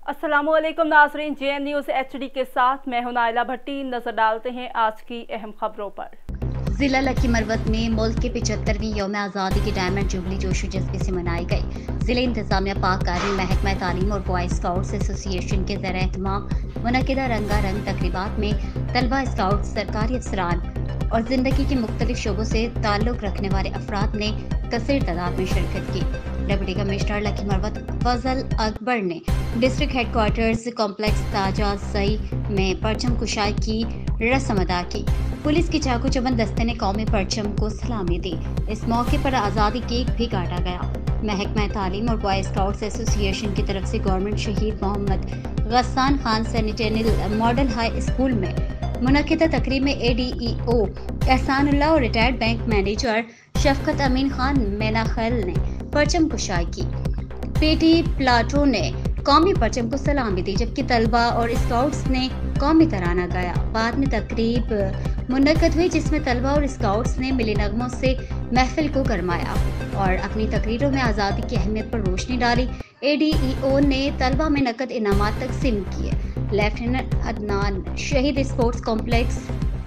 अस्सलामु अलैकुम नाज़रीन, JN न्यूज़ HD के साथ मैं हूं नाइला भट्टी। नजर डालते हैं आज की अहम खबरों पर। जिला लकी मरवत में मुल्क के 75वीं यौम आज़ादी की डायमंड जुबली जोशो जज्बे से मनाई गई। जिले इंतजामिया पाक कारी महकमा तालीम और बॉय स्काउट्स एसोसिएशन के ज़र एहतमाम मुनक़िदा रंगारंग तकरीबात में तलबा, स्काउट, सरकारी अफसरान और जिंदगी के मुख्तलिफ शोबों से ताल्लुक़ रखने वाले अफराद ने कसीर तादाद में शिरकत की। डिप्टी कमिश्नर लकी मरवत फजल अकबर ने डिस्ट्रिक्ट हेडक्वार्टर्स कॉम्प्लेक्स ताजा सई में परचम कुशाई की रस्म अदा की। पुलिस की चाकू चबंद दस्ते ने कौमी परचम को सलामी दी। इस मौके पर आज़ादी केक भी काटा गया। महकमा तालीम और बॉय स्काउट्स एसोसिएशन की तरफ से गवर्नमेंट शहीद मोहम्मद गस्सान खान सैनिटेरियल मॉडल हाई स्कूल में मुनक़िदा तकरीब में ADEO एहसानुल्लाह और retired bank manager Shafqat Amin Khan Menakhal ने परचम कुशाई की। PT प्लाटो ने कौमी परचम को सलामी दी, जबकि तलबा और स्काउट्स ने कौमी तराना गाया। बाद में तकरीब मुनक़िद हुई जिसमें तलबा और स्काउट्स ने मिली नगमों से महफिल को गरमाया और अपनी तकरीरों में आज़ादी की अहमियत पर रोशनी डाली। ADEO ने तलबा में नकद इनामात तकसीम किए। लेफ्टिनेंट अदनान शहीद स्पोर्ट्स कॉम्प्लेक्स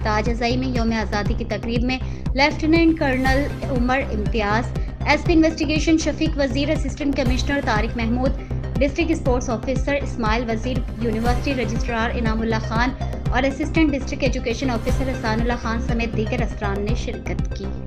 ताजज़ई में यौम आज़ादी की तकरीब में lieutenant colonel Umar Imtiaz, SP investigation Shafiq Wazir, assistant commissioner Tariq Mahmood, district sports officer Ismail Wazir, university registrar Inamullah Khan और assistant district education officer Ehsanullah Khan समेत दीगर अफसरान ने शिरकत की।